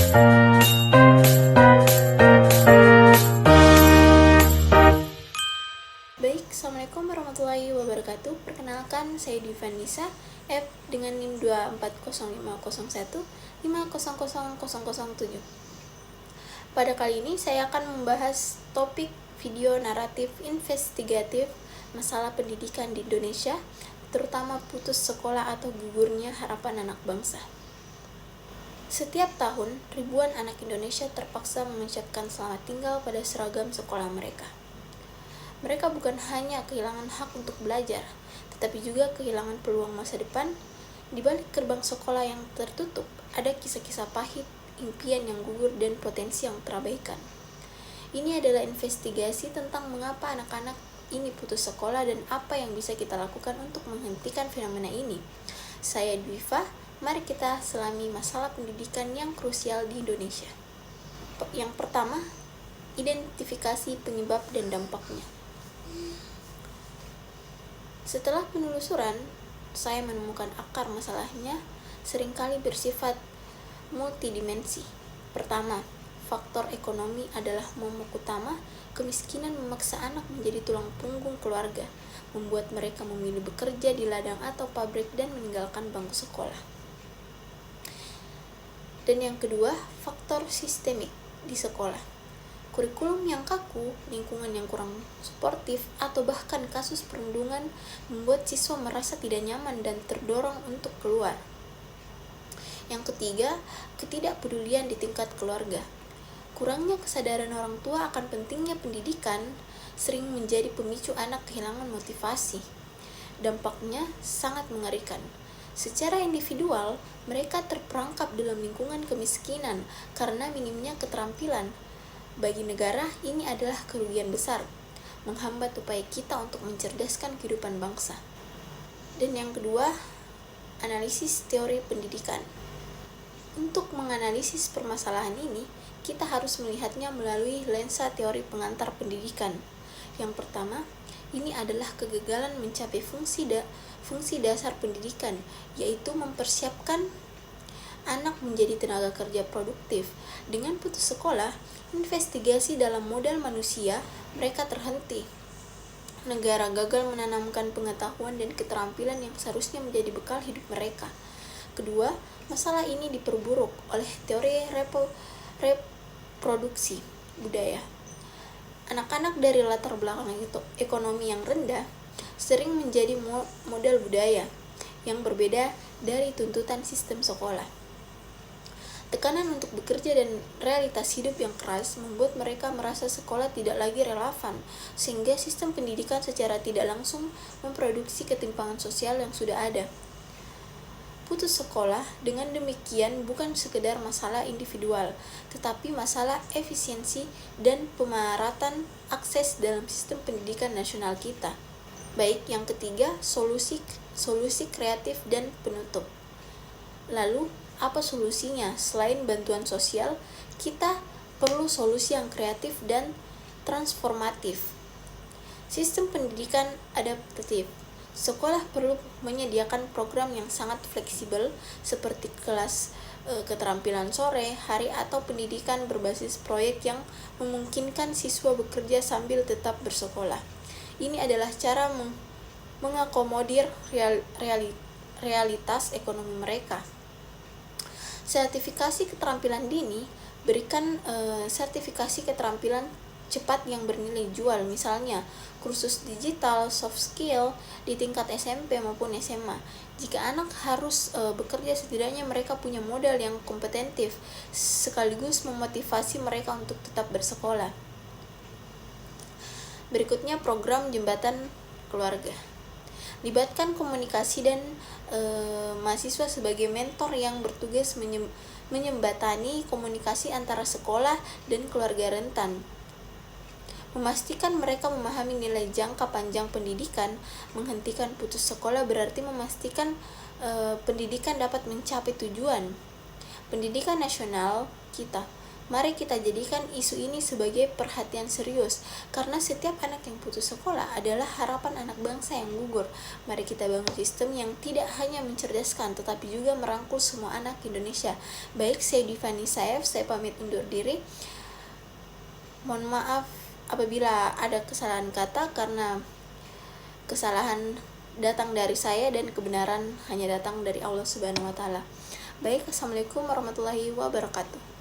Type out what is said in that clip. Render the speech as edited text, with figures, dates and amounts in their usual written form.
Baik, Assalamualaikum warahmatullahi wabarakatuh. Perkenalkan, saya Diva Nisa, F dengan NIM 2405015000007. Pada kali ini saya akan membahas topik video naratif investigatif masalah pendidikan di Indonesia, terutama putus sekolah atau gugurnya harapan anak bangsa. Setiap tahun, ribuan anak Indonesia terpaksa mengucapkan selamat tinggal pada seragam sekolah mereka. Mereka bukan hanya kehilangan hak untuk belajar, tetapi juga kehilangan peluang masa depan. Di balik gerbang sekolah yang tertutup, ada kisah-kisah pahit, impian yang gugur, dan potensi yang terabaikan. Ini adalah investigasi tentang mengapa anak-anak ini putus sekolah dan apa yang bisa kita lakukan untuk menghentikan fenomena ini. Saya Diva, mari kita selami masalah pendidikan yang krusial di Indonesia. Yang pertama, identifikasi penyebab dan dampaknya. Setelah penelusuran, saya menemukan akar masalahnya seringkali bersifat multidimensi. Pertama, faktor ekonomi adalah momok utama. Kemiskinan memaksa anak menjadi tulang punggung keluarga, membuat mereka memilih bekerja di ladang atau pabrik dan meninggalkan bangku sekolah. Dan yang kedua, faktor sistemik di sekolah. Kurikulum yang kaku, lingkungan yang kurang suportif, atau bahkan kasus perundungan membuat siswa merasa tidak nyaman dan terdorong untuk keluar. Yang ketiga, ketidakpedulian di tingkat keluarga. Kurangnya kesadaran orang tua akan pentingnya pendidikan sering menjadi pemicu anak kehilangan motivasi. Dampaknya sangat mengerikan. Secara individual, mereka terperangkap dalam lingkungan kemiskinan karena minimnya keterampilan. Bagi negara, ini adalah kerugian besar, menghambat upaya kita untuk mencerdaskan kehidupan bangsa. Dan yang kedua, analisis teori pendidikan. Untuk menganalisis permasalahan ini, kita harus melihatnya melalui lensa teori pengantar pendidikan. Yang pertama, ini adalah kegagalan mencapai fungsi dasar pendidikan, yaitu mempersiapkan anak menjadi tenaga kerja produktif. Dengan putus sekolah, investigasi dalam modal manusia mereka terhenti. Negara gagal menanamkan pengetahuan dan keterampilan yang seharusnya menjadi bekal hidup mereka. Kedua, masalah ini diperburuk oleh teori reproduksi budaya. Anak-anak dari latar belakang ekonomi yang rendah sering menjadi modal budaya yang berbeda dari tuntutan sistem sekolah. Tekanan untuk bekerja dan realitas hidup yang keras membuat mereka merasa sekolah tidak lagi relevan, sehingga sistem pendidikan secara tidak langsung memproduksi ketimpangan sosial yang sudah ada. Putus sekolah dengan demikian bukan sekedar masalah individual, tetapi masalah efisiensi dan pemaratan akses dalam sistem pendidikan nasional kita. Baik, yang ketiga, solusi kreatif dan penutup. Lalu, apa solusinya? Selain bantuan sosial, kita perlu solusi yang kreatif dan transformatif. Sistem pendidikan adaptatif. Sekolah perlu menyediakan program yang sangat fleksibel seperti kelas keterampilan sore, hari, atau pendidikan berbasis proyek yang memungkinkan siswa bekerja sambil tetap bersekolah. Ini adalah cara mengakomodir realitas ekonomi mereka. Sertifikasi keterampilan dini. Berikan sertifikasi keterampilan cepat yang bernilai jual, misalnya kursus digital, soft skill di tingkat SMP maupun SMA. Jika anak harus bekerja, setidaknya mereka punya modal yang kompetitif, sekaligus memotivasi mereka untuk tetap bersekolah. Berikutnya, program jembatan keluarga. Libatkan komunikasi dan mahasiswa sebagai mentor yang bertugas menyembatani komunikasi antara sekolah dan keluarga rentan. Memastikan mereka memahami nilai jangka panjang pendidikan. Menghentikan putus sekolah berarti memastikan pendidikan dapat mencapai tujuan. Pendidikan nasional kita Mari kita jadikan isu ini sebagai perhatian serius, karena setiap anak yang putus sekolah adalah harapan anak bangsa yang gugur. Mari kita bangun sistem yang tidak hanya mencerdaskan, tetapi juga merangkul semua anak Indonesia. Baik, saya Divani Saif, saya pamit undur diri. Mohon maaf apabila ada kesalahan kata, karena kesalahan datang dari saya dan kebenaran hanya datang dari Allah Subhanahu wa Ta'ala. Baik, assalamualaikum warahmatullahi wabarakatuh.